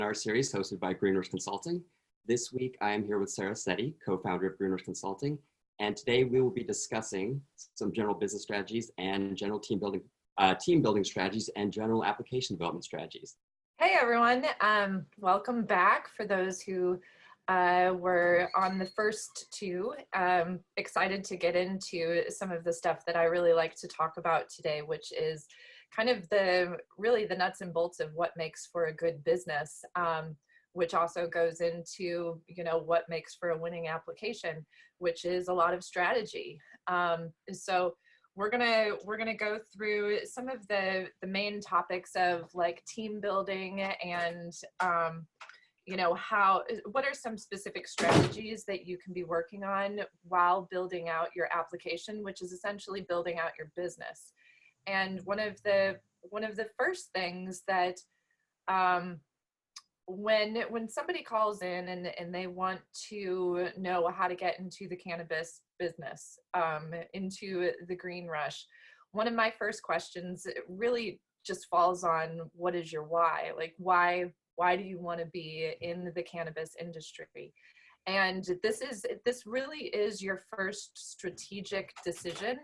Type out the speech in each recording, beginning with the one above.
webinar series hosted by Greeners Consulting. This week, I am here with Sarah Setti, co-founder of Greeners Consulting, and today we will be discussing some general business strategies and general team building strategies and general application development strategies. Hey everyone, welcome back. For those who were on the first two, excited to get into some of the stuff that I really like to talk about today, which is kind of really the nuts and bolts of what makes for a good business, which also goes into, what makes for a winning application, which is a lot of strategy. So we're gonna go through some of the main topics of like team building and what are some specific strategies that you can be working on while building out your application, which is essentially building out your business. And one of the first things that when somebody calls in and they want to know how to get into the cannabis business, into the green rush, one of my first questions really just falls on what is your why? Like why do you want to be in the cannabis industry? And this really is your first strategic decision,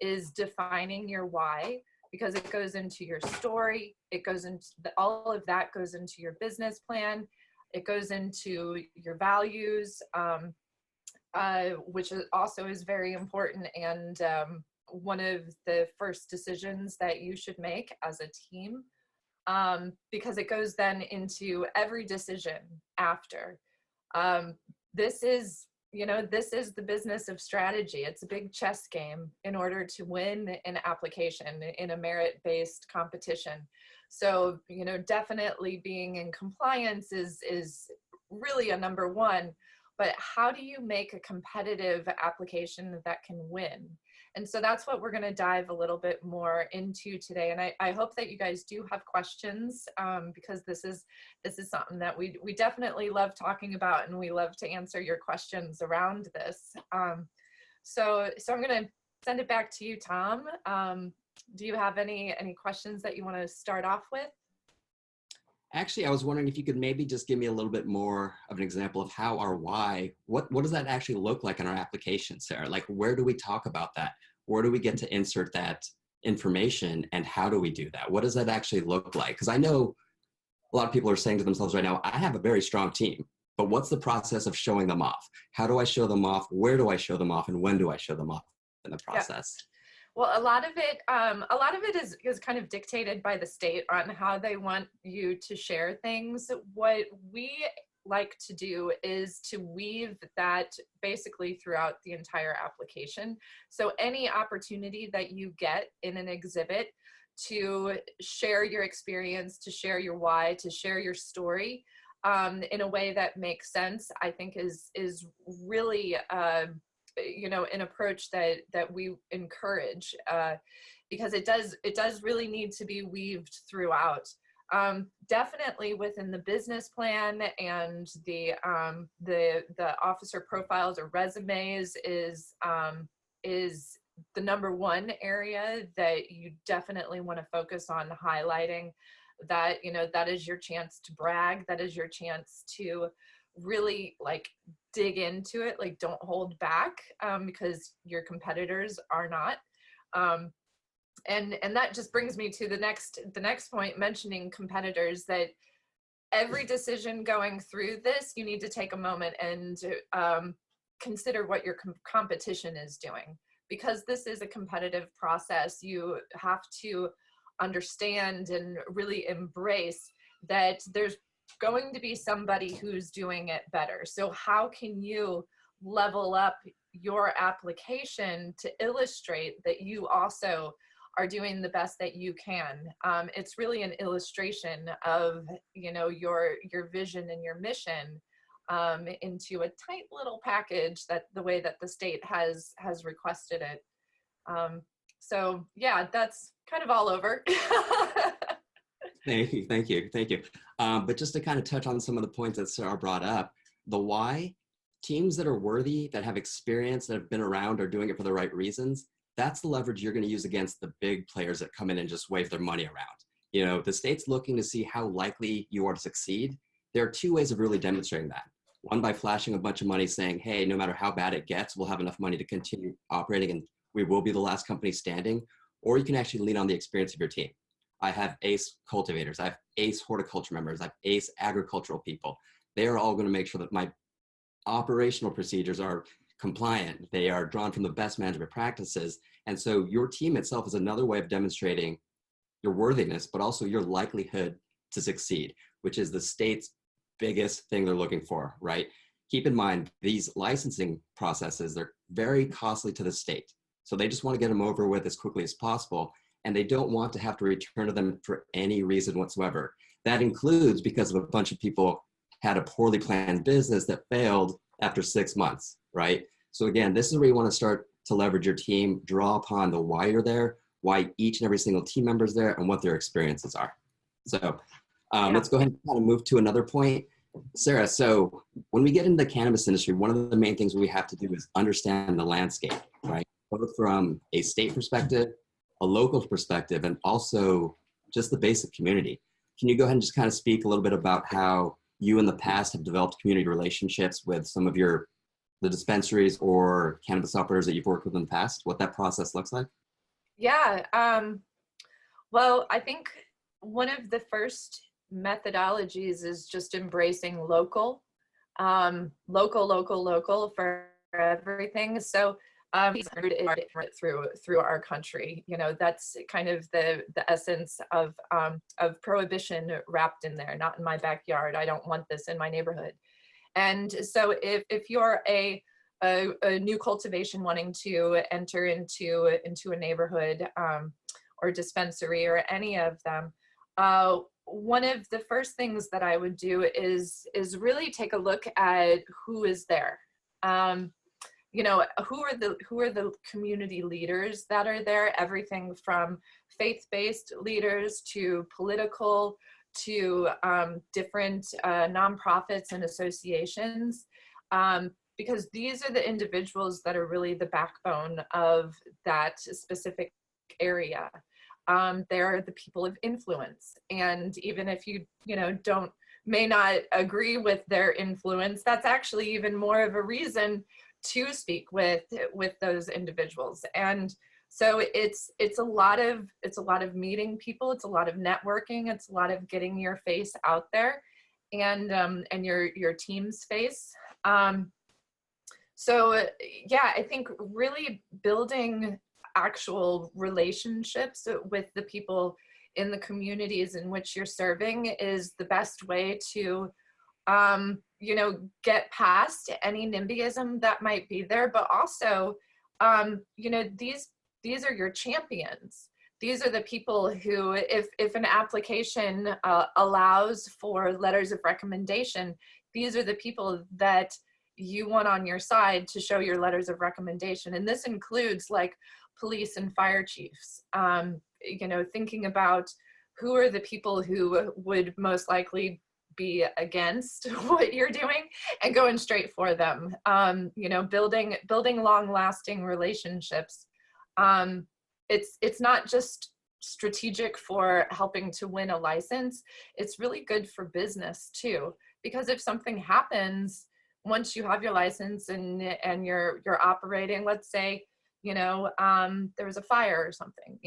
is defining your why, because it goes into your story, it goes into all of that goes into your business plan, it goes into your values, which also is very important, and one of the first decisions that you should make as a team, because it goes then into every decision after. This is the business of strategy. It's a big chess game in order to win an application in a merit-based competition. So, definitely being in compliance is really a number one, but how do you make a competitive application that can win? And so that's what we're going to dive a little bit more into today. And I hope that you guys do have questions, because this is something that we definitely love talking about, and we love to answer your questions around this. So I'm going to send it back to you, Tom. Do you have any questions that you want to start off with? Actually, I was wondering if you could maybe just give me a little bit more of an example of how our why, what does that actually look like in our application, Sarah? Like, where do we talk about that? Where do we get to insert that information, and how do we do that? What does that actually look like? Because I know a lot of people are saying to themselves right now, I have a very strong team, but what's the process of showing them off? How do I show them off? Where do I show them off? And when do I show them off in the process? Yeah. Well, a lot of it is kind of dictated by the state on how they want you to share things. What we like to do is to weave that basically throughout the entire application. So any opportunity that you get in an exhibit to share your experience, to share your why, to share your story, in a way that makes sense, I think is really an approach that we encourage, because it does really need to be weaved throughout. Definitely within the business plan, and the officer profiles or resumes is the number one area that you definitely want to focus on highlighting. That that is your chance to brag. That is your chance to really like dig into it. Like, don't hold back, because your competitors are not. And that just brings me to the next point, mentioning competitors, that every decision going through this, you need to take a moment and consider what your competition is doing, because this is a competitive process. You have to understand and really embrace that there's going to be somebody who's doing it better. So how can you level up your application to illustrate that you also are doing the best that you can? It's really an illustration of your vision and your mission, into a tight little package, that the way that the state has requested it. So yeah, that's kind of all over. Thank you. But just to kind of touch on some of the points that Sarah brought up, the why, teams that are worthy, that have experience, that have been around, are doing it for the right reasons, that's the leverage you're going to use against the big players that come in and just wave their money around. The state's looking to see how likely you are to succeed. there are two ways of really demonstrating that. One, by flashing a bunch of money saying, hey, no matter how bad it gets, we'll have enough money to continue operating and we will be the last company standing. Or you can actually lean on the experience of your team. I have ace cultivators, I have ace horticulture members, I have ace agricultural people. They are all going to make sure that my operational procedures are compliant. They are drawn from the best management practices. And so your team itself is another way of demonstrating your worthiness, but also your likelihood to succeed, which is the state's biggest thing they're looking for, right? Keep in mind, these licensing processes, they're very costly to the state. So they just want to get them over with as quickly as possible. And they don't want to have to return to them for any reason whatsoever. That includes because of a bunch of people had a poorly planned business that failed after 6 months, right? So again, this is where you want to start to leverage your team, draw upon the why you're there, why each and every single team member is there, and what their experiences are. So let's go ahead and kind of move to another point. Sarah, so when we get into the cannabis industry, one of the main things we have to do is understand the landscape, right? Both from a state perspective, a local perspective, and also just the basic community. Can you go ahead and just kind of speak a little bit about how you in the past have developed community relationships with some of the dispensaries or cannabis operators that you've worked with in the past, what that process looks like? Yeah. Well, I think one of the first methodologies is just embracing local for everything. So through our country, you know, that's kind of the essence of prohibition wrapped in there. Not in my backyard. I don't want this in my neighborhood. And so if you're a new cultivation wanting to enter into a neighborhood or dispensary or any of them, one of the first things that I would do is really take a look at who is there. You know, who are the community leaders that are there? Everything from faith-based leaders to political to different nonprofits and associations, because these are the individuals that are really the backbone of that specific area. They're the people of influence, and even if you may not agree with their influence, that's actually even more of a reason to speak with those individuals. And so it's a lot of meeting people, it's a lot of networking, it's a lot of getting your face out there, and your team's face. So yeah, I think really building actual relationships with the people in the communities in which you're serving is the best way to get past any NIMBYism that might be there, but also these are your champions. These are the people who, if an application allows for letters of recommendation, these are the people that you want on your side to show your letters of recommendation. And this includes like police and fire chiefs, thinking about who are the people who would most likely be against what you're doing and going straight for them. Building long-lasting relationships. It's not just strategic for helping to win a license. It's really good for business too, because if something happens once you have your license and you're operating, let's say, there was a fire or something,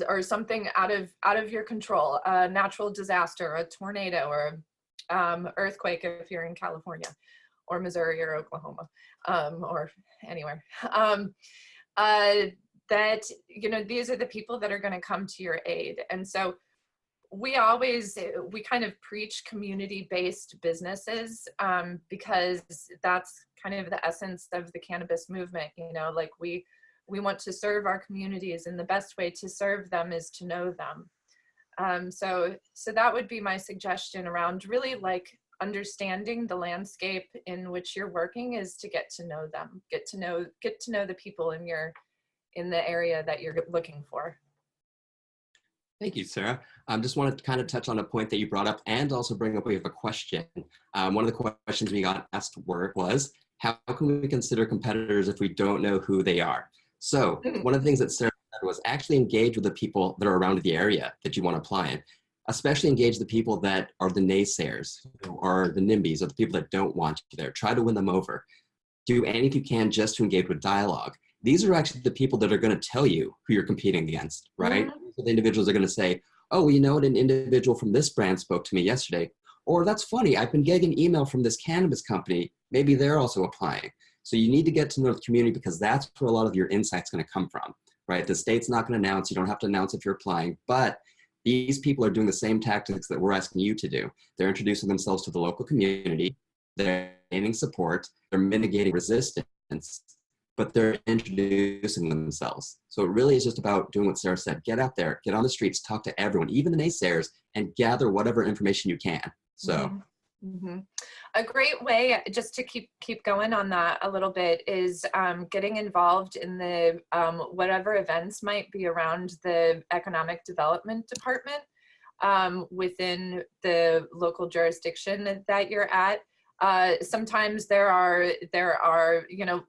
or something out of your control, a natural disaster, a tornado, or earthquake if you're in California or Missouri or Oklahoma, or anywhere, that these are the people that are going to come to your aid. And so we kind of preach community-based businesses, because that's kind of the essence of the cannabis movement. Like we want to serve our communities, and the best way to serve them is to know them. So that would be my suggestion around really like understanding the landscape in which you're working, is to get to know them, get to know the people in the area that you're looking for. Thank you, Sarah. Just wanted to kind of touch on a point that you brought up and also bring up, we have a question. One of the questions we got asked was, how can we consider competitors if we don't know who they are? So one of the things that Sarah said was actually engage with the people that are around the area that you want to apply in. especially engage the people that are the naysayers, or the NIMBYs, or the people that don't want you there. Try to win them over. Do anything you can just to engage with dialogue. These are actually the people that are going to tell you who you're competing against, right? Mhm. So the individuals are going to say, oh, well, you know what, an individual from this brand spoke to me yesterday. Or that's funny, I've been getting an email from this cannabis company. Maybe they're also applying. So you need to get to know the community, because that's where a lot of your insight's going to come from, right? The state's not going to announce, you don't have to announce if you're applying, but these people are doing the same tactics that we're asking you to do. They're introducing themselves to the local community, they're gaining support, they're mitigating resistance, but they're introducing themselves. So it really is just about doing what Sarah said. Get out there, get on the streets, talk to everyone, even the naysayers, and gather whatever information you can. So Mhm. Mhm. A great way, just to keep going on that a little bit, is getting involved in the whatever events might be around the economic development department within the local jurisdiction that you're at. Sometimes there are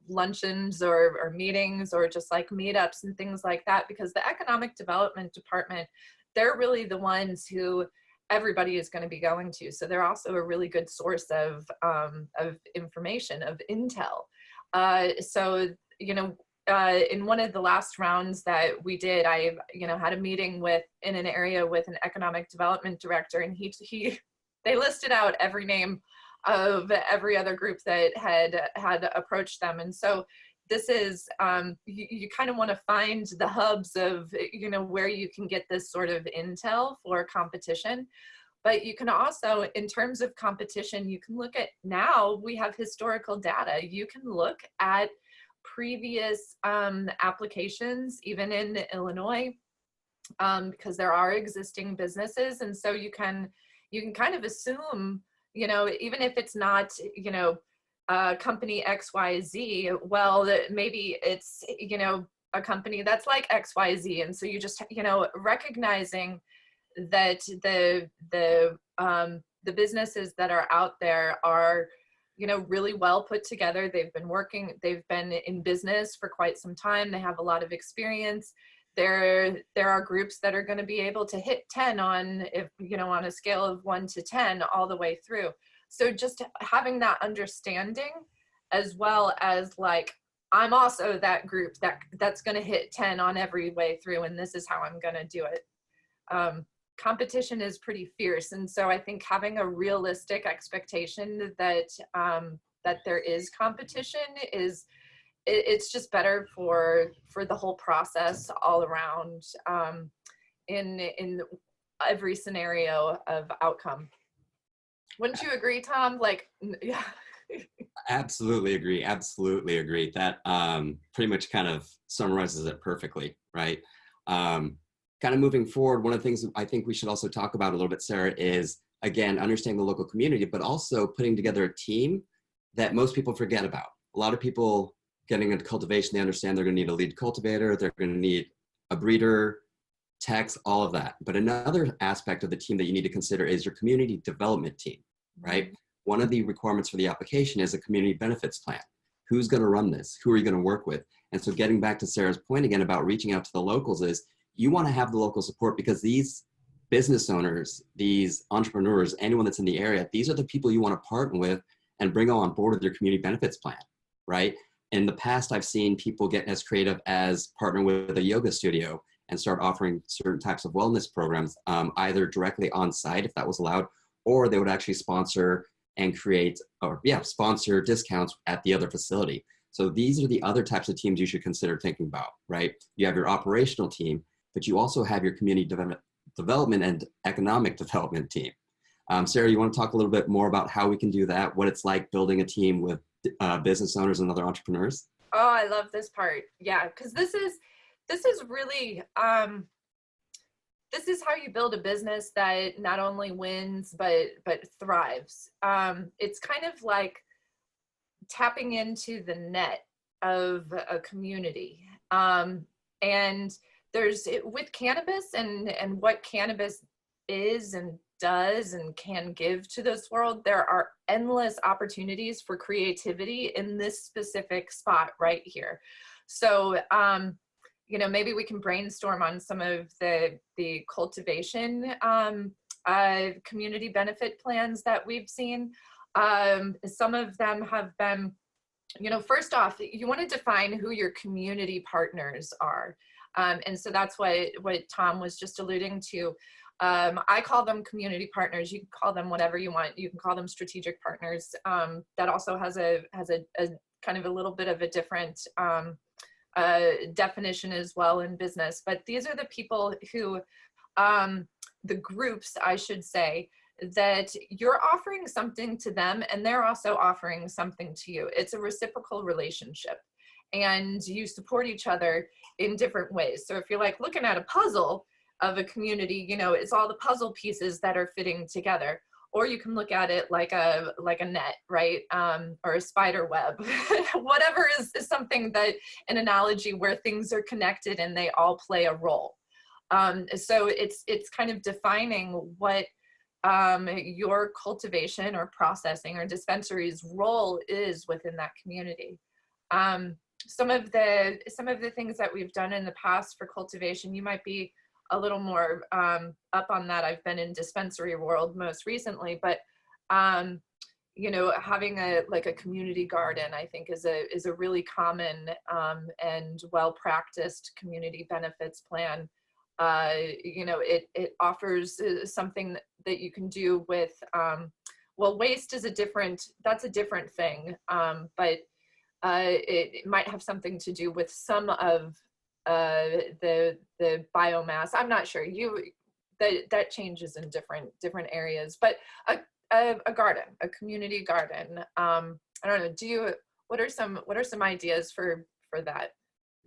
luncheons or meetings or just like meetups and things like that, because the economic development department, they're really the ones who everybody is going to be going to. So they're also a really good source of information, of intel. So, in one of the last rounds that we did, I, had a meeting in an area with an economic development director, and they listed out every name of every other group that had approached them. And so this is, you kind of want to find the hubs of, where you can get this sort of intel for competition. But you can also, in terms of competition, you can look at, now we have historical data. You can look at previous applications, even in Illinois, because there are existing businesses. And so you can kind of assume, even if it's not, company XYZ, well, maybe it's, a company that's like XYZ. And so you just, recognizing that the businesses that are out there are, really well put together. They've been in business for quite some time. They have a lot of experience. There are groups that are going to be able to hit 10 on a scale of 1 to 10 all the way through. So just having that understanding, as well as like, I'm also that group that's going to hit 10 on every way through, and this is how I'm going to do it. Competition is pretty fierce, and so I think having a realistic expectation that there is competition it's just better for the whole process all around, in every scenario of outcome. Wouldn't you agree, Tom? Like, yeah. absolutely agree. Absolutely agree. That pretty much kind of summarizes it perfectly, right? Kind of moving forward, one of the things I think we should also talk about a little bit, Sarah, is again, understanding the local community, but also putting together a team that most people forget about. A lot of people getting into cultivation, they understand they're going to need a lead cultivator, they're going to need a breeder, techs, all of that. But another aspect of the team that you need to consider is your community development team, right? One of the requirements for the application is a community benefits plan. Who's going to run this? Who are you going to work with? And so getting back to Sarah's point again about reaching out to the locals is, you want to have the local support, because these business owners, these entrepreneurs, anyone that's in the area, these are the people you want to partner with and bring on board with your community benefits plan, right? In the past, I've seen people get as creative as partner with a yoga studio and start offering certain types of wellness programs, either directly on site, if that was allowed, or they would actually sponsor and sponsor discounts at the other facility. So these are the other types of teams you should consider thinking about, right? You have your operational team, but you also have your community development and economic development team. Sarah, you want to talk a little bit more about how we can do that, what it's like building a team with business owners and other entrepreneurs? Oh, I love this part. Yeah, because this is really, this is how you build a business that not only wins but thrives. It's kind of like tapping into the net of a community. And there's, with cannabis and what cannabis is and does and can give to this world, there are endless opportunities for creativity in this specific spot right here. So, maybe we can brainstorm on some of the cultivation community benefit plans that we've seen. Some of them have been, first off, you want to define who your community partners are. And so that's what Tom was just alluding to. I call them community partners. You can call them whatever you want. You can call them strategic partners. That also has a kind of a little bit of a different definition as well in business. But these are the people who, the groups, I should say, that you're offering something to them and they're also offering something to you. It's a reciprocal relationship and you support each other in different ways. So if you're like looking at a puzzle of a community, it's all the puzzle pieces that are fitting together. Or you can look at it like a net, right? Or a spider web, whatever is something that, an analogy where things are connected and they all play a role. So it's kind of defining what your cultivation or processing or dispensary's role is within that community. Some of the things that we've done in the past for cultivation, you might be a little more up on that. I've been in dispensary world most recently, but having a community garden, I think is a really common and well-practiced community benefits plan. It offers something that you can do with, waste is a different thing, but it might have something to do with some of the biomass. I'm not sure. That changes in different areas, but a garden, a community garden. I don't know. What are some ideas for that?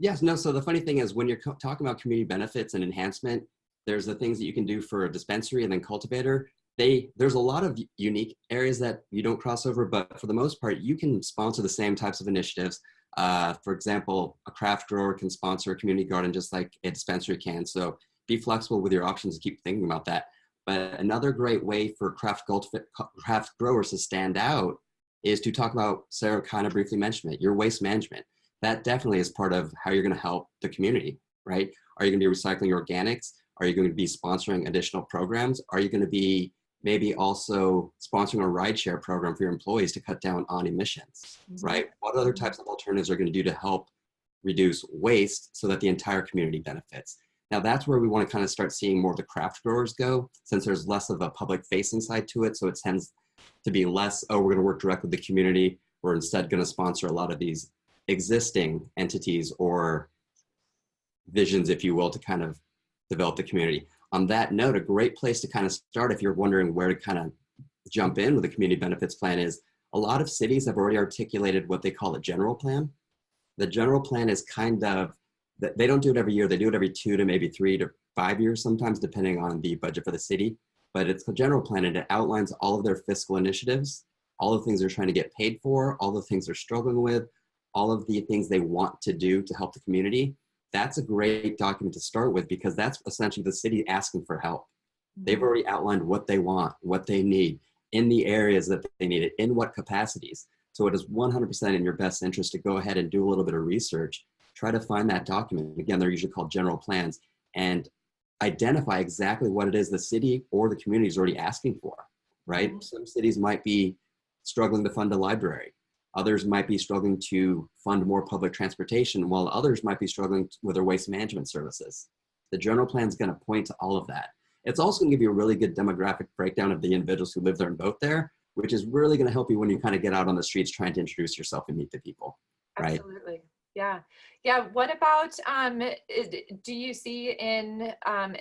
Yes, no, so the funny thing is when you're talking about community benefits and enhancement, there's the things that you can do for a dispensary and then cultivator. There's a lot of unique areas that you don't cross over, but for the most part, you can sponsor the same types of initiatives. For example, a craft grower can sponsor a community garden just like a dispensary can. So be flexible with your options and keep thinking about that. But another great way for craft growers to stand out is to talk about, Sarah kind of briefly mentioned it, your waste management. That definitely is part of how you're going to help the community, right? Are you going to be recycling organics? Are you going to be sponsoring additional programs? Are you going to be maybe also sponsoring a rideshare program for your employees to cut down on emissions, right? What other types of alternatives are going to do to help reduce waste so that the entire community benefits? Now that's where we want to kind of start seeing more of the craft growers go, since there's less of a public facing side to it. So it tends to be less, we're going to work directly with the community. We're instead going to sponsor a lot of these existing entities or visions, if you will, to kind of develop the community. On that note, a great place to kind of start if you're wondering where to kind of jump in with the community benefits plan is a lot of cities have already articulated what they call a general plan. The general plan is kind of, they don't do it every year, they do it every 2 to maybe 3 to 5 years sometimes, depending on the budget for the city. But it's a general plan and it outlines all of their fiscal initiatives, all the things they're trying to get paid for, all the things they're struggling with, all of the things they want to do to help the community. That's a great document to start with because that's essentially the city asking for help. They've already outlined what they want, what they need, in the areas that they need it, in what capacities. So it is 100% in your best interest to go ahead and do a little bit of research, try to find that document. Again, they're usually called general plans, and identify exactly what it is the city or the community is already asking for, right? Some cities might be struggling to fund a library. Others might be struggling to fund more public transportation, while others might be struggling with their waste management services. The general plan is going to point to all of that. It's also going to give you a really good demographic breakdown of the individuals who live there and vote there, which is really going to help you when you kind of get out on the streets trying to introduce yourself and meet the people, right? Absolutely. Yeah. Yeah. What about, do you see in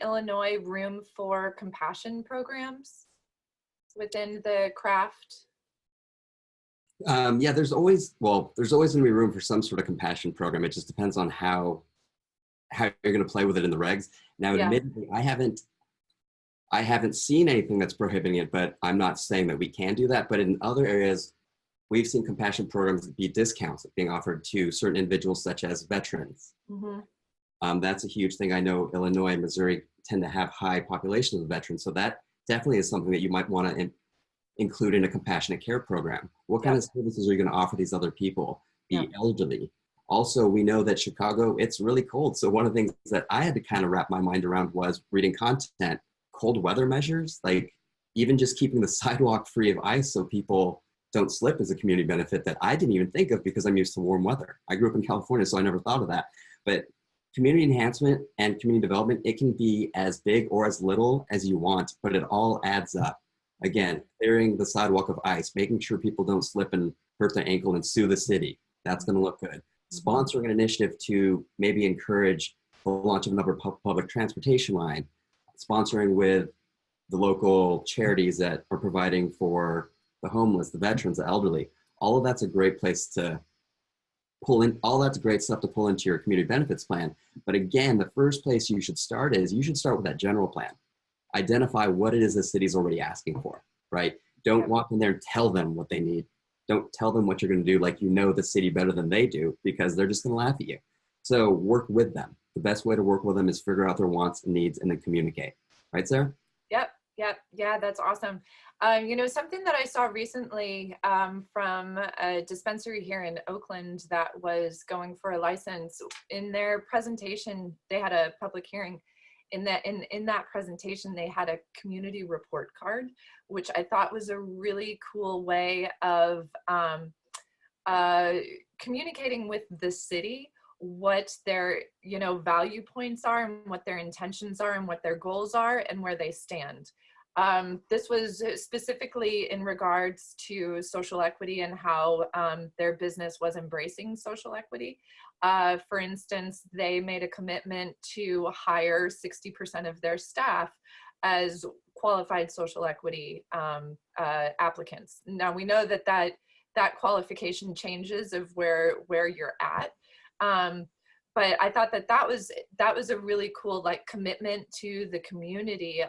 Illinois room for compassion programs within the craft? Yeah, there's always going to be room for some sort of compassion program. It just depends on how you're going to play with it in the regs. Now, admittedly, I haven't seen anything that's prohibiting it, but I'm not saying that we can do that. But in other areas, we've seen compassion programs be discounts being offered to certain individuals, such as veterans. That's a huge thing. I know Illinois and Missouri tend to have high populations of veterans, so that definitely is something that you might want to include in a compassionate care program. What kind of services are you going to offer these other people, the elderly? Also, we know that Chicago, it's really cold. So one of the things that I had to kind of wrap my mind around was reading content, cold weather measures, like even just keeping the sidewalk free of ice so people don't slip is a community benefit that I didn't even think of because I'm used to warm weather. I grew up in California, so I never thought of that. But community enhancement and community development, it can be as big or as little as you want, but it all adds up. Again, clearing the sidewalk of ice, making sure people don't slip and hurt their ankle and sue the city. That's going to look good. Sponsoring an initiative to maybe encourage the launch of another public transportation line, sponsoring with the local charities that are providing for the homeless, the veterans, the elderly. All of that's a great place to pull in. All that's great stuff to pull into your community benefits plan. But again, the first place you should start is you should start with that general plan. Identify what it is the city's already asking for, right? Don't walk in there and tell them what they need. Don't tell them what you're going to do like you know the city better than they do, because they're just going to laugh at you. So work with them. The best way to work with them is figure out their wants and needs and then communicate. Right, Sarah? Yep. Yeah, that's awesome. Something that I saw recently from a dispensary here in Oakland that was going for a license. In their presentation, they had a public hearing. In that presentation, they had a community report card, which I thought was a really cool way of communicating with the city what their value points are and what their intentions are and what their goals are and where they stand. This was specifically in regards to social equity and how their business was embracing social equity. For instance, they made a commitment to hire 60% of their staff as qualified social equity applicants. Now we know that qualification changes of where you're at. But I thought that was a really cool commitment to the community.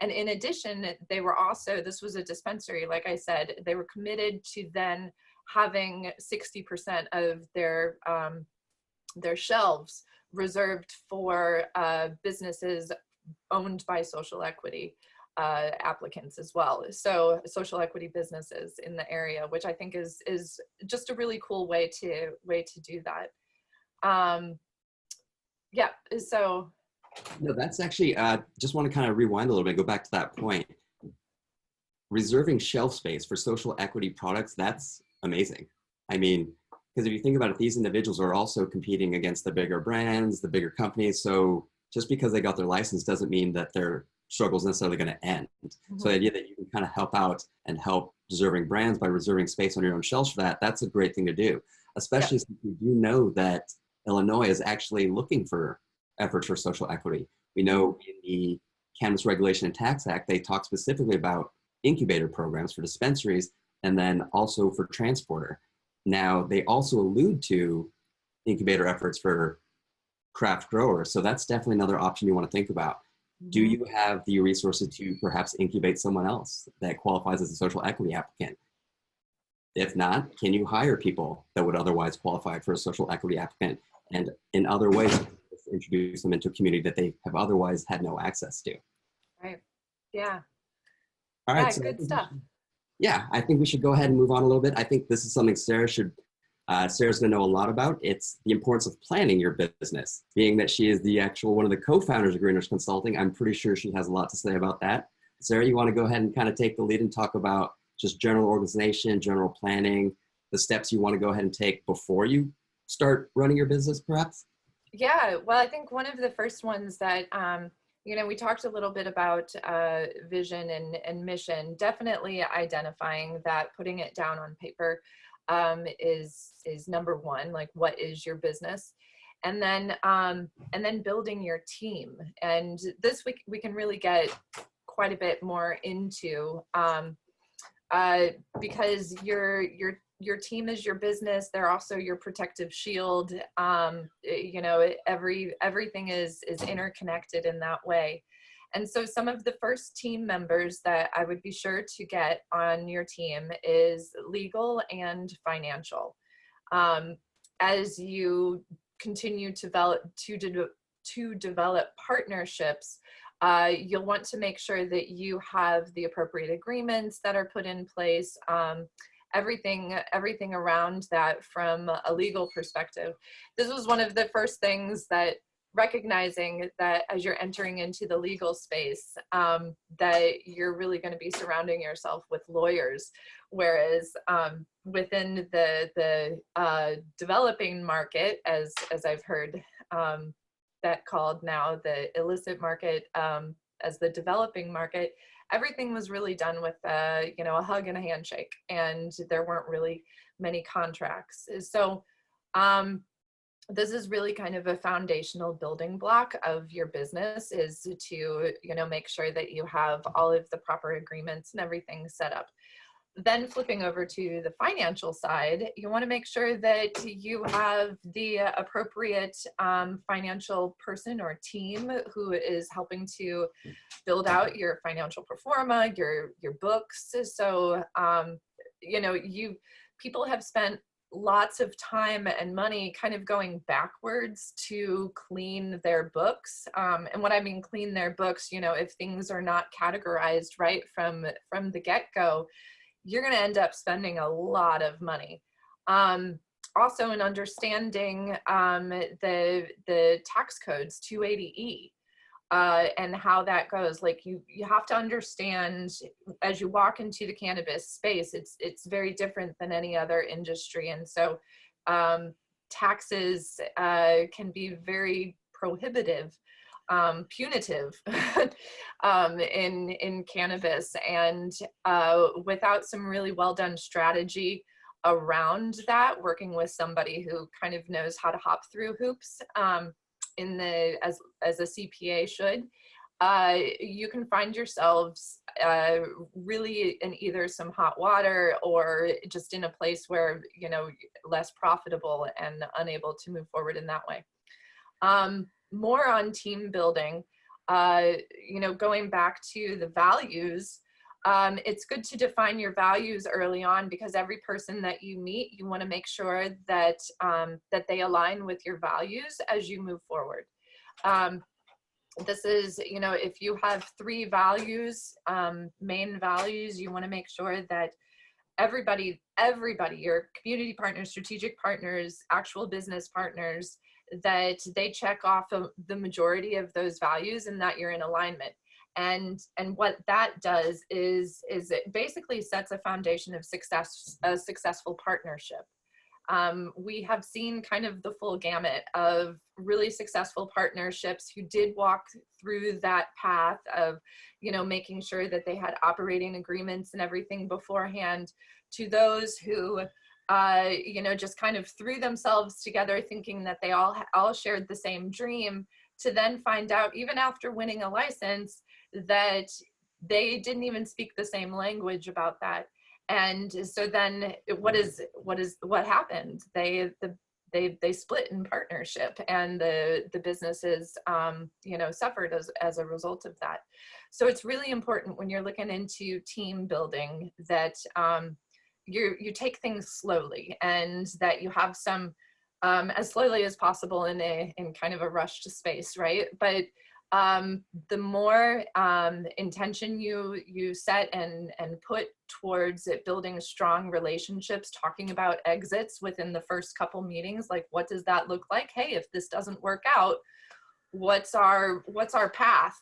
And in addition, they were also, this was a dispensary, like I said, they were committed to then having 60% of their shelves reserved for businesses owned by social equity applicants as well. So social equity businesses in the area, which I think is just a really cool way to do that. So. No, that's actually, just want to kind of rewind a little bit, go back to that point. Reserving shelf space for social equity products, that's amazing. I mean, because if you think about it, these individuals are also competing against the bigger brands, the bigger companies. So just because they got their license doesn't mean that their struggle is necessarily going to end. Mm-hmm. So the idea that you can kind of help out and help deserving brands by reserving space on your own shelves for that, that's a great thing to do, especially since you do know that Illinois is actually looking for efforts for social equity. We know in the Cannabis Regulation and Tax Act, they talk specifically about incubator programs for dispensaries and then also for transporter. Now, they also allude to incubator efforts for craft growers. So that's definitely another option you want to think about. Mm-hmm. Do you have the resources to perhaps incubate someone else that qualifies as a social equity applicant? If not, can you hire people that would otherwise qualify for a social equity applicant and in other ways introduce them into a community that they have otherwise had no access to? Right. Yeah. All right. Yeah, so good stuff. I think we should go ahead and move on a little bit. I think this is something Sarah's going to know a lot about. It's the importance of planning your business. Being that she is one of the co-founders of Greeners Consulting, I'm pretty sure she has a lot to say about that. Sarah, you want to go ahead and kind of take the lead and talk about just general organization, general planning, the steps you want to go ahead and take before you start running your business, perhaps? Yeah, well, I think one of the first ones that, we talked a little bit about vision and mission. Definitely identifying that, putting it down on paper is number one. Like, what is your business? And then building your team. And this we can really get quite a bit more into because your team is your business. They're also your protective shield. Everything is interconnected in that way. And so some of the first team members that I would be sure to get on your team is legal and financial. As you continue to develop partnerships, you'll want to make sure that you have the appropriate agreements that are put in place. Everything around that from a legal perspective. This was one of the first things that recognizing that as you're entering into the legal space, that you're really going to be surrounding yourself with lawyers, whereas within the developing market, as I've heard that called now the illicit market, as the developing market, everything was really done with a hug and a handshake, and there weren't really many contracts. So this is really kind of a foundational building block of your business, is to make sure that you have all of the proper agreements and everything set up. Then flipping over to the financial side, you want to make sure that you have the appropriate financial person or team who is helping to build out your financial pro forma, your books. So people have spent lots of time and money kind of going backwards to clean their books. And what I mean clean their books, if things are not categorized right from the get-go, you're going to end up spending a lot of money. Also in understanding the tax codes, 280E, and how that goes. Like you have to understand, as you walk into the cannabis space, it's very different than any other industry. And so taxes can be very prohibitive, punitive in cannabis, and without some really well done strategy around that, working with somebody who kind of knows how to hop through hoops as a CPA should, you can find yourselves really in either some hot water or just in a place where less profitable and unable to move forward in that way. More on team building, going back to the values, it's good to define your values early on, because every person that you meet, you want to make sure that that they align with your values as you move forward. This is, if you have 3 values, main values, you want to make sure that everybody, your community partners, strategic partners, actual business partners, that they check off of the majority of those values and that you're in alignment. And what that does is it basically sets a foundation of success, a successful partnership. We have seen kind of the full gamut of really successful partnerships who did walk through that path of, making sure that they had operating agreements and everything beforehand, to those who just kind of threw themselves together thinking that they all shared the same dream, to then find out, even after winning a license, that they didn't even speak the same language about that. And so then what happened? They split in partnership, and the businesses suffered as a result of that. So it's really important when you're looking into team building that you take things slowly, and that you have some as slowly as possible in kind of a rushed space, right? But the more intention you set and put towards it, building strong relationships, talking about exits within the first couple meetings, like what does that look like? Hey, if this doesn't work out, what's our path?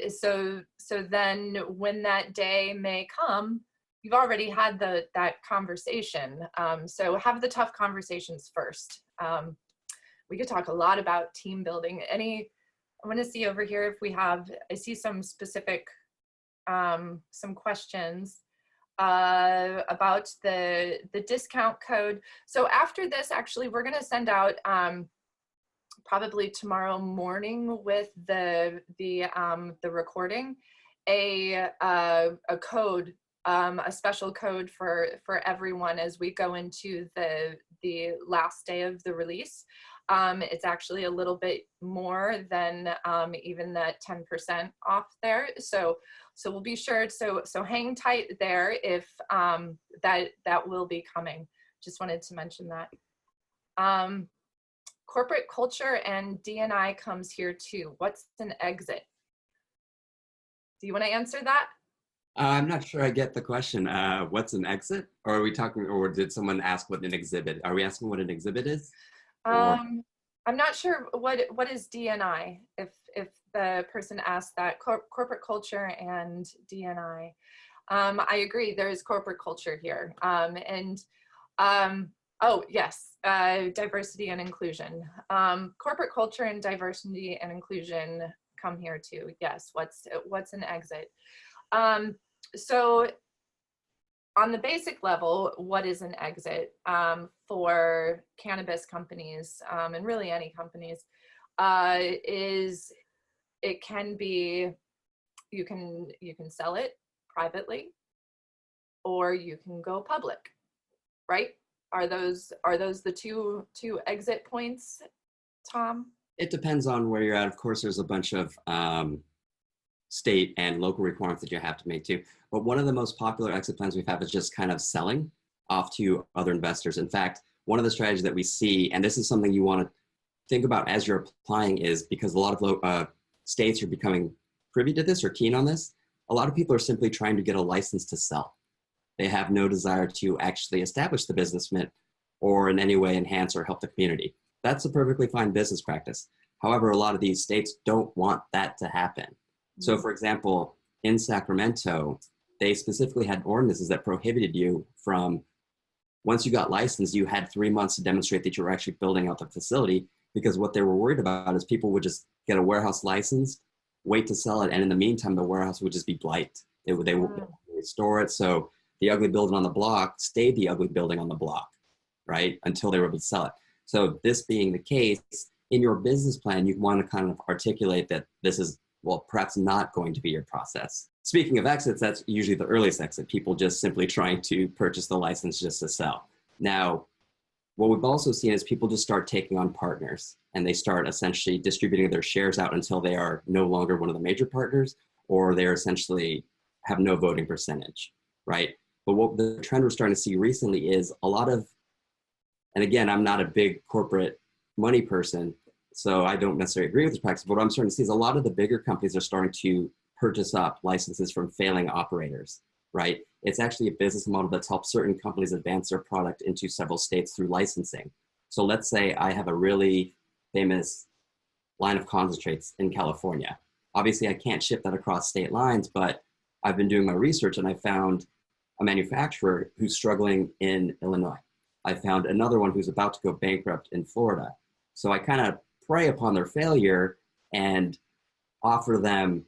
So then when that day may come, you've already had that conversation. So have the tough conversations first. We could talk a lot about team building. I want to see over here if we have, I see some specific, some questions about the discount code. So after this, actually, we're going to send out probably tomorrow morning with the recording, a code, a special code for everyone as we go into the last day of the release. It's actually a little bit more than even that 10% off there. So we'll be sure, so hang tight there if that will be coming. Just wanted to mention that. Corporate culture and D&I comes here too. What's an exit? Do you want to answer that? I'm not sure I get the question. What's an exit? Or are we talking, or did someone ask what an exhibit? Are we asking what an exhibit is? I'm I'm not sure what is DNI, if the person asked that. Corporate culture and DNI. I agree, there is corporate culture here. Oh yes, diversity and inclusion. Corporate culture and diversity and inclusion come here too. Yes, what's an exit? So on the basic level, what is an exit for cannabis companies, and really any companies, is it can be, you can sell it privately, or you can go public, right? Are those the two exit points, Tom? It depends on where you're at. Of course, there's a bunch of state and local requirements that you have to make too. But one of the most popular exit plans we have is just kind of selling off to other investors. In fact, one of the strategies that we see, and this is something you want to think about as you're applying, is because a lot of states are becoming privy to this or keen on this. A lot of people are simply trying to get a license to sell. They have no desire to actually establish the business or in any way enhance or help the community. That's a perfectly fine business practice. However, a lot of these states don't want that to happen. So for example, in Sacramento, they specifically had ordinances that prohibited you from, once you got licensed, you had 3 months to demonstrate that you were actually building out the facility, because what they were worried about is people would just get a warehouse license, wait to sell it, and in the meantime, the warehouse would just be blight. They would restore it. So the ugly building on the block stayed the ugly building on the block, right? Until they were able to sell it. So this being the case, in your business plan, you want to kind of articulate that this is, well, perhaps not going to be your process. Speaking of exits, that's usually the earliest exit. People just simply trying to purchase the license just to sell. Now, what we've also seen is people just start taking on partners, and they start essentially distributing their shares out until they are no longer one of the major partners, or they're essentially have no voting percentage, right? But what the trend we're starting to see recently is a lot of, and again, I'm not a big corporate money person, so I don't necessarily agree with this practice, but what I'm starting to see is a lot of the bigger companies are starting to purchase up licenses from failing operators, right? It's actually a business model that's helped certain companies advance their product into several states through licensing. So let's say I have a really famous line of concentrates in California. Obviously, I can't ship that across state lines, but I've been doing my research and I found a manufacturer who's struggling in Illinois. I found another one who's about to go bankrupt in Florida. So I kind of prey upon their failure and offer them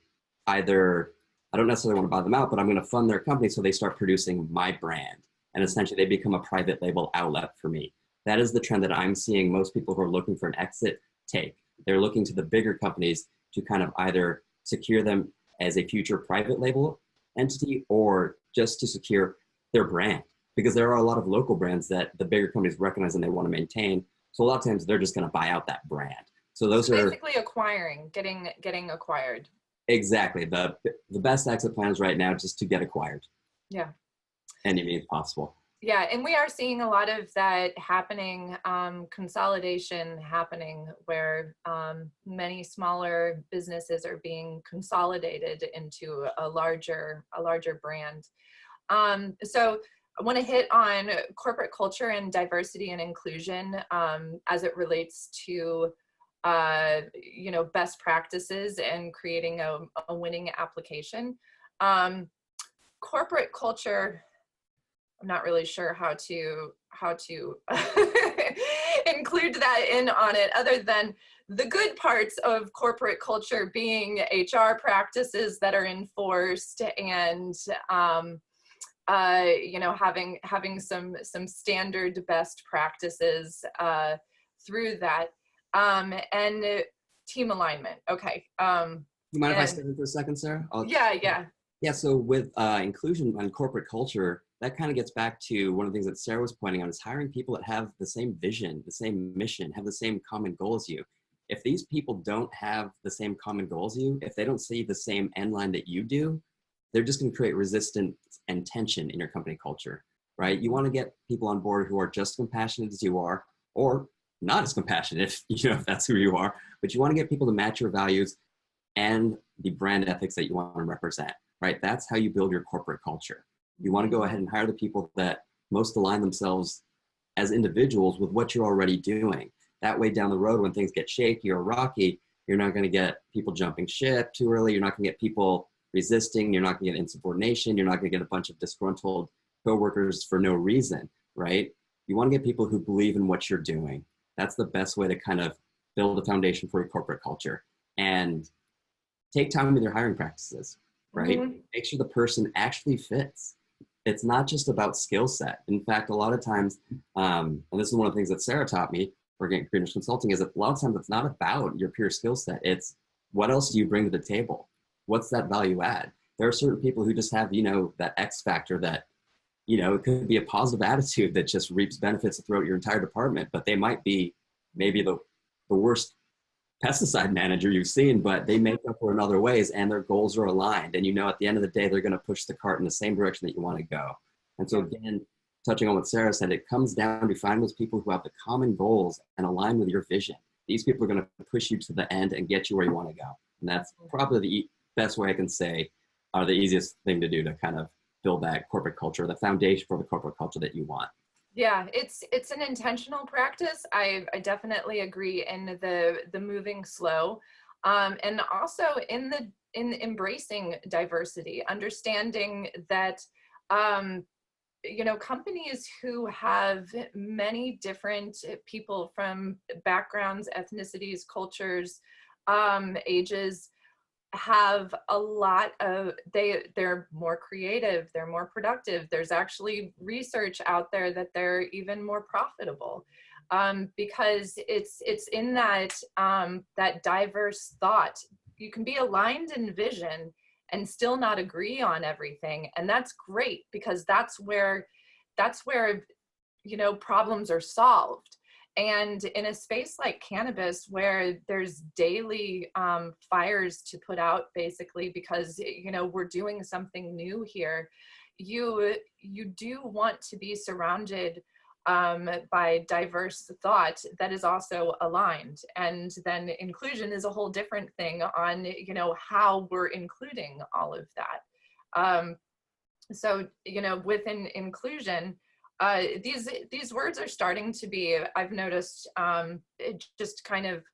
either, I don't necessarily want to buy them out, but I'm going to fund their company so they start producing my brand. And essentially they become a private label outlet for me. That is the trend that I'm seeing most people who are looking for an exit take. They're looking to the bigger companies to kind of either secure them as a future private label entity or just to secure their brand. Because there are a lot of local brands that the bigger companies recognize and they want to maintain. So a lot of times they're just going to buy out that brand. So those are basically acquiring, getting acquired. Exactly. The best exit plans right now is just to get acquired. Yeah. Any means possible. Yeah, and we are seeing a lot of that happening, consolidation happening, where many smaller businesses are being consolidated into a larger brand. So I want to hit on corporate culture and diversity and inclusion as it relates to best practices and creating a winning application. Corporate culture, I'm not really sure how to include that in on it, other than the good parts of corporate culture being HR practices that are enforced and having some standard best practices through that, and team alignment. Okay. You mind if I stay in for a second, Sarah? Yeah. Yeah, so with inclusion and corporate culture, that kind of gets back to one of the things that Sarah was pointing out, is hiring people that have the same vision, the same mission, have the same common goal as you. If these people don't have the same common goal as you, if they don't see the same end line that you do, they're just going to create resistance and tension in your company culture, right? You want to get people on board who are just compassionate as you are, or not as compassionate if that's who you are, but you want to get people to match your values and the brand ethics that you want to represent, right? That's how you build your corporate culture. You want to go ahead and hire the people that most align themselves as individuals with what you're already doing. That way down the road, when things get shaky or rocky, you're not going to get people jumping ship too early. You're not going to get people resisting. You're not going to get insubordination. You're not going to get a bunch of disgruntled coworkers for no reason, right? You want to get people who believe in what you're doing. That's the best way to kind of build a foundation for your corporate culture. And take time with your hiring practices, right? Mm-hmm. Make sure the person actually fits. It's not just about skill set. In fact, a lot of times, and this is one of the things that Sarah taught me working at Greenwich Consulting, is that a lot of times it's not about your pure skill set. It's what else do you bring to the table? What's that value add? There are certain people who just have, that X factor that, it could be a positive attitude that just reaps benefits throughout your entire department, but they might be maybe the worst pesticide manager you've seen, but they make up for it in other ways and their goals are aligned. And at the end of the day, they're going to push the cart in the same direction that you want to go. And so again, touching on what Sarah said, it comes down to finding those people who have the common goals and align with your vision. These people are going to push you to the end and get you where you want to go. And that's probably the best way I can say, or the easiest thing to do to kind of build that corporate culture, the foundation for the corporate culture that you want. Yeah, it's an intentional practice. I definitely agree in the moving slow, and also in embracing diversity, understanding that companies who have many different people from backgrounds, ethnicities, cultures, ages, have a lot of they're more creative, they're more productive. There's actually research out there that they're even more profitable, because it's in that that diverse thought. You can be aligned in vision and still not agree on everything, and that's great, because that's where problems are solved. And in a space like cannabis, where there's daily fires to put out, basically, because we're doing something new here, you do want to be surrounded by diverse thought that is also aligned. And then inclusion is a whole different thing on how we're including all of that. So within inclusion, these words are starting to be, I've noticed, it just kind of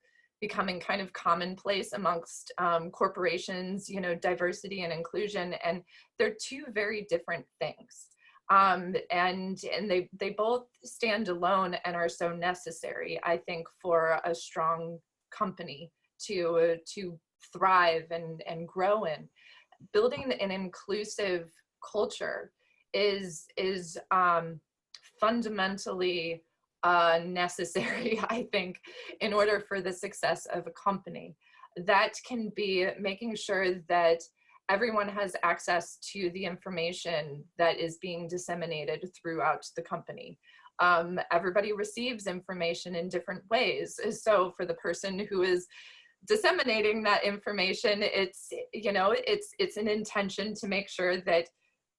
becoming kind of commonplace amongst corporations, diversity and inclusion, and they're two very different things. And they both stand alone and are so necessary, I think, for a strong company to thrive and grow in. Building an inclusive culture is fundamentally necessary, I think, in order for the success of a company. That can be making sure that everyone has access to the information that is being disseminated throughout the company. Everybody receives information in different ways. So for the person who is disseminating that information, it's an intention to make sure that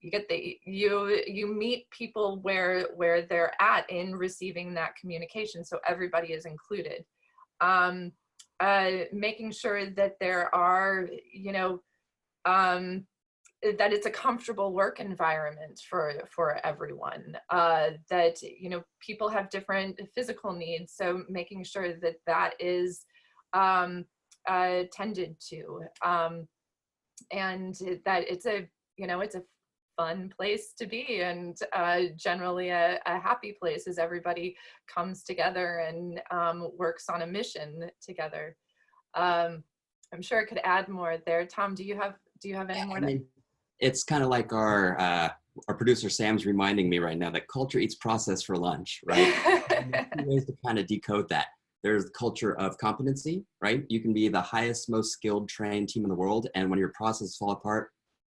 you meet people where they're at in receiving that communication, so everybody is included. Making sure that there are that it's a comfortable work environment for everyone, that people have different physical needs, so making sure that that is tended to, and that it's a fun place to be, and generally a happy place, as everybody comes together and works on a mission together. I'm sure I could add more there. Tom, do you have any more? It's kind of like our producer Sam's reminding me right now that culture eats process for lunch, right? There's two ways to kind of decode that. There's the culture of competency, right? You can be the highest, most skilled, trained team in the world, and when your processes fall apart,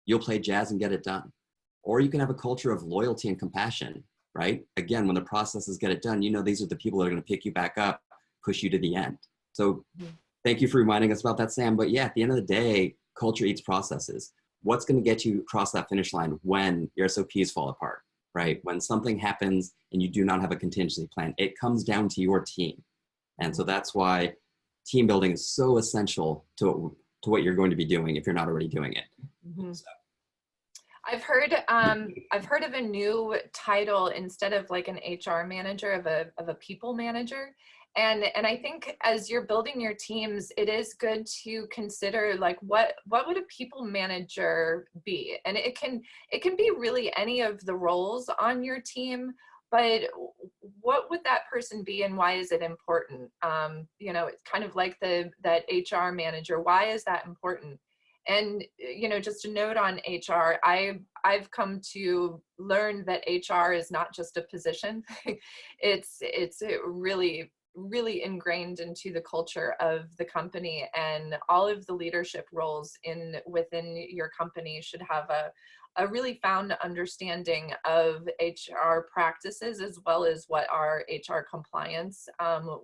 you'll play jazz and get it done. Or you can have a culture of loyalty and compassion, right? Again, when the processes get it done, these are the people that are going to pick you back up, push you to the end. So thank you for reminding us about that, Sam. But yeah, at the end of the day, culture eats processes. What's going to get you across that finish line when your SOPs fall apart, right? When something happens and you do not have a contingency plan, it comes down to your team. And so that's why team building is so essential to what you're going to be doing if you're not already doing it. Mm-hmm. So. I've heard of a new title, instead of like an HR manager, of a people manager, And I think as you're building your teams, it is good to consider like what would a people manager be? And it can be really any of the roles on your team, but what would that person be and why is it important? You know, it's kind of like that HR manager. Why is that important? And you know, just a note on HR, I've come to learn that HR is not just a position. It's really ingrained into the culture of the company, and all of the leadership roles within your company should have a really found understanding of HR practices, as well as what are HR compliance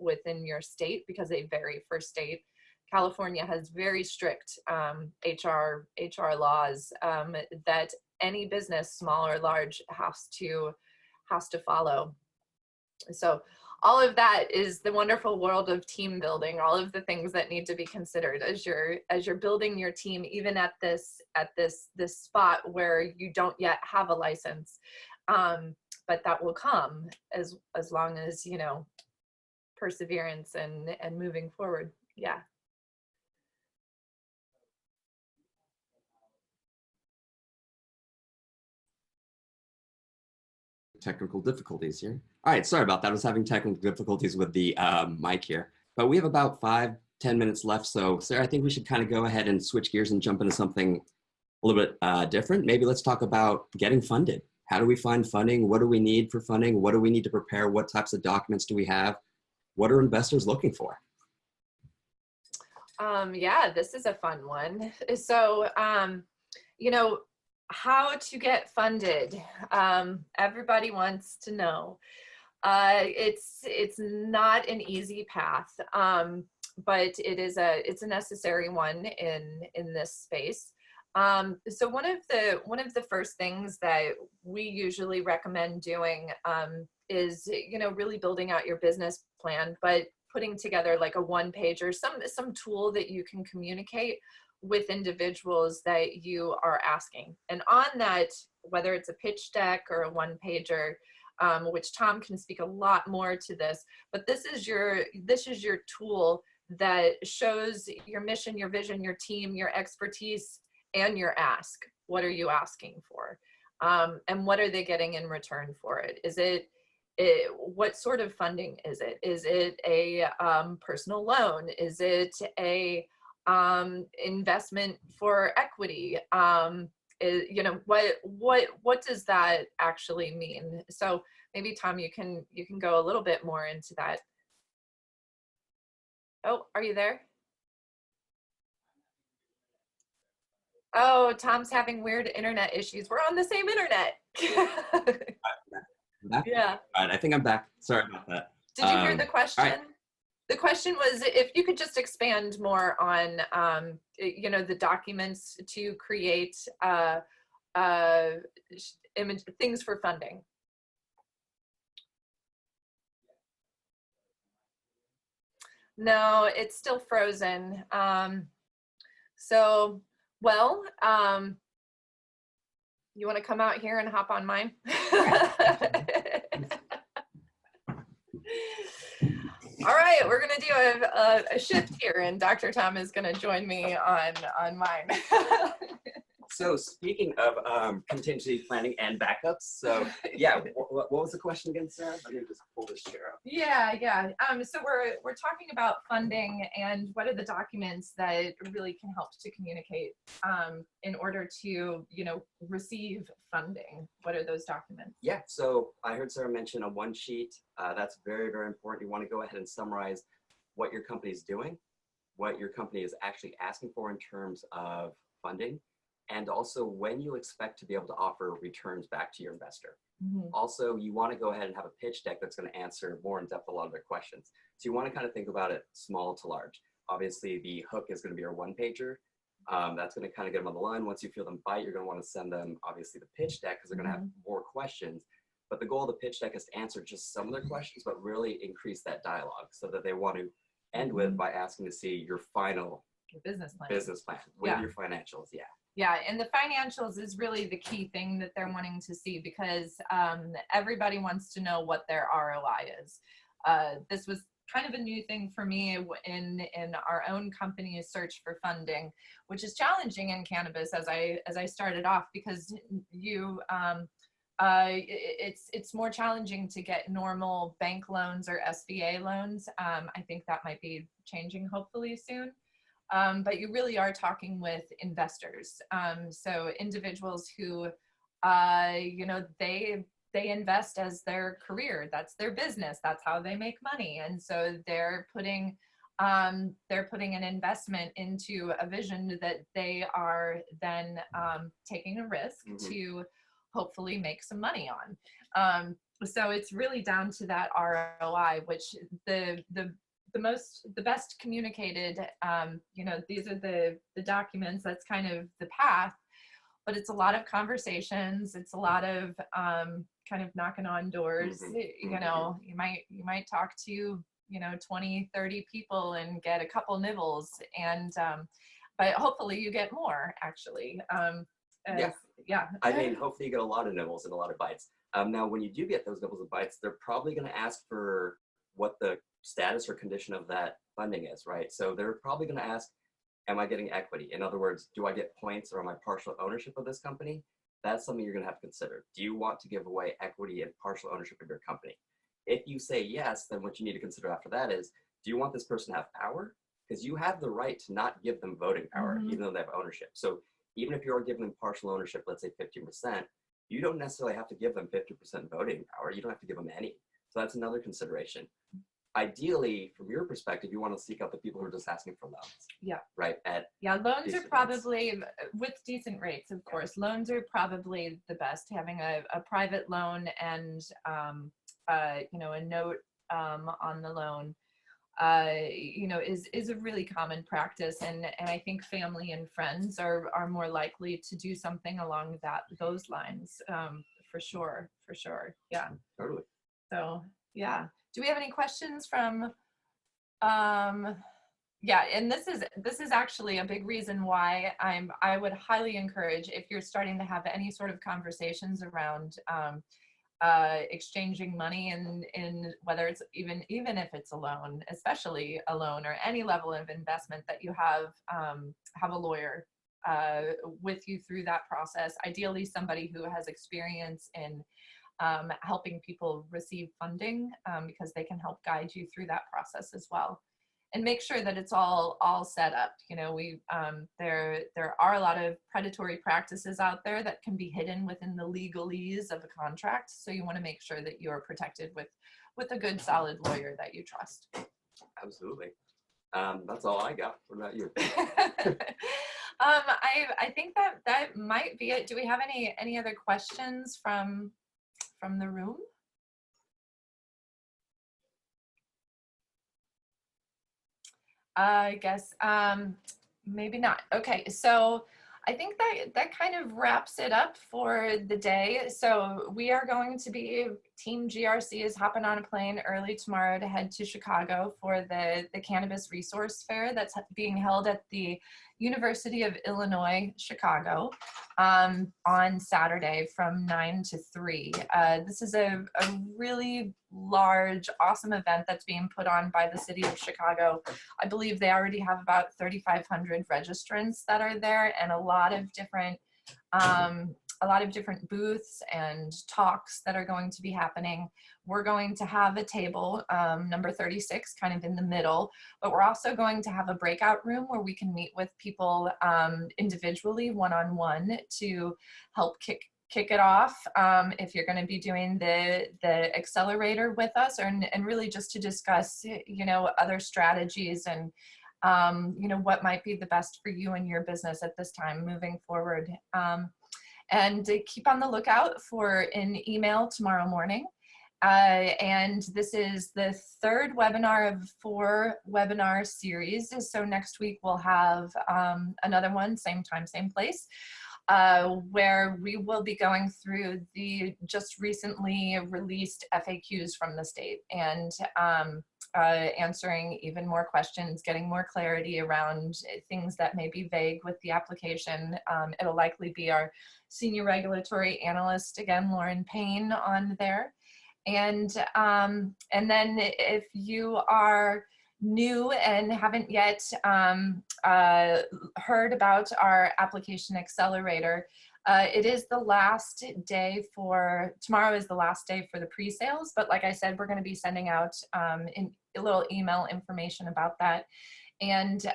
within your state, because they vary for state. California has very strict HR laws that any business, small or large, has to follow. So all of that is the wonderful world of team building, all of the things that need to be considered as you're building your team, even at this spot where you don't yet have a license. But that will come as long as, you know, perseverance and moving forward. Yeah. Technical difficulties here. All right, sorry about that. I was having technical difficulties with the mic here, but we have about 5-10 minutes left. So Sarah, I think we should kind of go ahead and switch gears and jump into something a little bit different. Maybe let's talk about getting funded. How do we find funding? What do we need for funding? What do we need to prepare? What types of documents do we have? What are investors looking for? Yeah, this is a fun one. So, you know, how to get funded. Everybody wants to know. It's not an easy path, but it's a necessary one in this space. So one of the first things that we usually recommend doing is, you know, really building out your business plan, but putting together like a one-pager, some tool that you can communicate with individuals that you are asking. And on that, whether it's a pitch deck or a one-pager, which Tom can speak a lot more to this, but this is your tool that shows your mission, your vision, your team, your expertise, and your ask. What are you asking for? And what are they getting in return for it? What sort of funding is it? Is it a personal loan? Is it a investment for equity? You know, what does that actually mean? So maybe Tom, you can go a little bit more into that. Oh, are you there? Oh, Tom's having weird internet issues. We're on the same internet. Back? Yeah. All right, I think I'm back. Sorry about that. Did you hear the question? All right. The question was if you could just expand more on, you know, the documents to create image things for funding. No, it's still frozen. So, well, you want to come out here and hop on mine? All right, we're gonna do a shift here, and Dr. Tom is gonna join me on mine. So speaking of contingency planning and backups, so yeah, what was the question again, Sarah? Let me just pull this chair up. Yeah. So we're talking about funding and what are the documents that really can help to communicate in order to, you know, receive funding. What are those documents? Yeah, so I heard Sarah mention a one sheet. That's very, very important. You want to go ahead and summarize what your company is doing, what your company is actually asking for in terms of funding, and also when you expect to be able to offer returns back to your investor. Mm-hmm. Also, you want to go ahead and have a pitch deck that's going to answer more in depth a lot of their questions. So you want to kind of think about it small to large. Obviously, the hook is going to be your one pager. That's going to kind of get them on the line. Once you feel them bite, you're going to want to send them, obviously, the pitch deck because they're going to have more questions. But the goal of the pitch deck is to answer just some of their questions, but really increase that dialogue so that they want to end with by asking to see your final business plan with your financials. Yeah. Yeah, and the financials is really the key thing that they're wanting to see because everybody wants to know what their ROI is. This was kind of a new thing for me in our own company's search for funding, which is challenging in cannabis as I started off, because it's more challenging to get normal bank loans or SBA loans. I think that might be changing hopefully soon. But you really are talking with investors. So individuals who, they invest as their career. That's their business. That's how they make money. And so they're putting an investment into a vision that they are then taking a risk to hopefully make some money on. So it's really down to that ROI, which the best communicated, these are the documents, that's kind of the path, but it's a lot of conversations. It's a lot of kind of knocking on doors. You might talk to 20, 30 people and get a couple nibbles, and but hopefully you get more actually. Yeah. I mean, hopefully you get a lot of nibbles and a lot of bites. Now, when you do get those nibbles and bites, they're probably going to ask for what the status or condition of that funding is, right? So they're probably going to ask, am I getting equity? In other words, do I get points, or am I partial ownership of this company? That's something you're going to have to consider. Do you want to give away equity and partial ownership of your company? If you say yes, then what you need to consider after that is, do you want this person to have power? Because you have the right to not give them voting power, even though they have ownership. So even if you're giving them partial ownership, let's say 15%, you don't necessarily have to give them 50% voting power. You don't have to give them any. So that's another consideration. Ideally, from your perspective, you want to seek out the people who are just asking for loans. Yeah. Right. Loans are probably with decent rates, of course. Loans are probably the best. Having a private loan and a note on the loan, is a really common practice, and I think family and friends are more likely to do something along those lines, for sure. Yeah. Totally. So yeah. Do we have any questions from, yeah, and this is actually a big reason why I would highly encourage, if you're starting to have any sort of conversations around exchanging money in whether it's even if it's a loan, especially a loan or any level of investment, that you have a lawyer with you through that process. Ideally, somebody who has experience in helping people receive funding, because they can help guide you through that process as well, and make sure that it's all set up. There are a lot of predatory practices out there that can be hidden within the legalese of a contract, so you want to make sure that you're protected with a good solid lawyer that you trust. Absolutely. That's all I got. What about you? I think that might be it. Do we have any other questions from the room? I guess maybe not. Okay, so I think that kind of wraps it up for the day. So we are going to be, Team GRC is hopping on a plane early tomorrow to head to Chicago for the Cannabis Resource Fair that's being held at the University of Illinois, Chicago, on Saturday from 9 to 3. This is a really large, awesome event that's being put on by the city of Chicago. I believe they already have about 3,500 registrants that are there, and a lot of different booths and talks that are going to be happening. We're going to have a table, number 36, kind of in the middle, but we're also going to have a breakout room where we can meet with people individually, one-on-one, to help kick it off. If you're going to be doing the accelerator with us, and really just to discuss, other strategies and, what might be the best for you and your business at this time moving forward. And keep on the lookout for an email tomorrow morning. And this is the third webinar of 4 webinar series. So next week we'll have another one, same time, same place, where we will be going through the just recently released FAQs from the state, and answering even more questions, getting more clarity around things that may be vague with the application. It'll likely be our senior regulatory analyst, again, Lauren Payne, on there. And then if you are new and haven't yet heard about our application accelerator, it is the last day for, tomorrow is the last day for the pre-sales, but like I said, we're going to be sending out in a little email information about that. And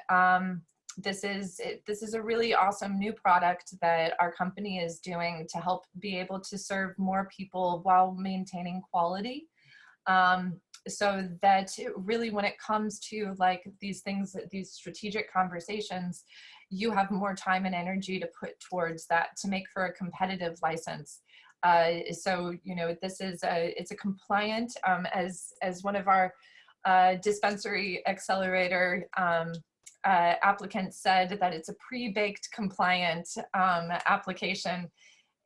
this is a really awesome new product that our company is doing to help be able to serve more people while maintaining quality. So that really, when it comes to like these things, these strategic conversations, you have more time and energy to put towards that to make for a competitive license. So, you know, this is it's a compliant, as one of our dispensary accelerator applicants said, that it's a pre-baked compliant application.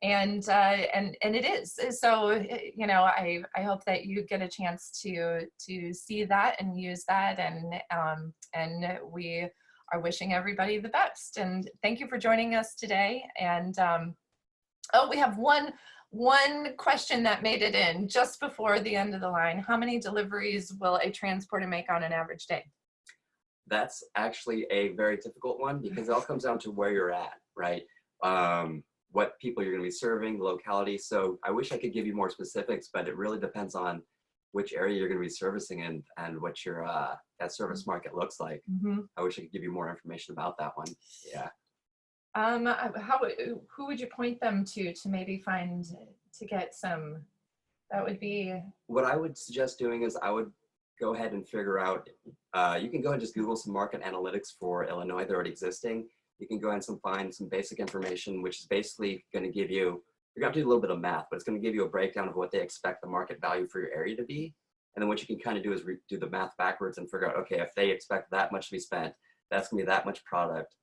And it is. So, you know, I hope that you get a chance to see that and use that, and we are wishing everybody the best. And thank you for joining us today. And oh, we have one question that made it in just before the end of the line. How many deliveries will a transporter make on an average day? That's actually a very difficult one, because it all comes down to where you're at, right? What people you're going to be serving, the locality. So I wish I could give you more specifics, but it really depends on which area you're going to be servicing and what your that service market looks like. Mm-hmm. I wish I could give you more information about that one. Yeah. Who would you point them to maybe find, to get some, that would be? What I would suggest doing is I would go ahead and figure out, you can go and just Google some market analytics for Illinois. They're already existing. You can go ahead and find some basic information, which is basically going to give you, you're going to have to do a little bit of math, but it's going to give you a breakdown of what they expect the market value for your area to be. And then what you can kind of do is do the math backwards and figure out, okay, if they expect that much to be spent, that's going to be that much product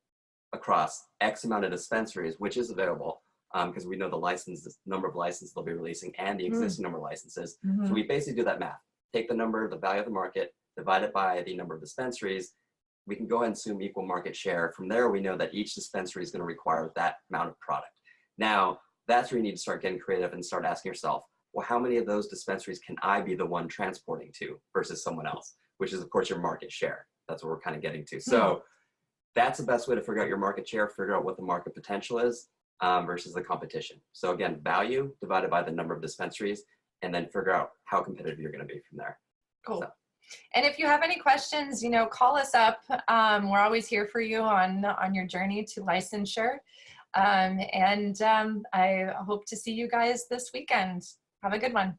across X amount of dispensaries, which is available, because we know the number of licenses they'll be releasing and the existing number of licenses. Mm-hmm. So we basically do that math. Take the number, the value of the market, divide it by the number of dispensaries. We can go ahead and assume equal market share. From there, we know that each dispensary is going to require that amount of product. Now, that's where you need to start getting creative and start asking yourself, well, how many of those dispensaries can I be the one transporting to versus someone else, which is, of course, your market share. That's what we're kind of getting to. So that's the best way to figure out your market share, figure out what the market potential is versus the competition. So again, value divided by the number of dispensaries, and then figure out how competitive you're going to be from there. Cool. So. And if you have any questions, you know, call us up. We're always here for you on your journey to licensure. I hope to see you guys this weekend. Have a good one.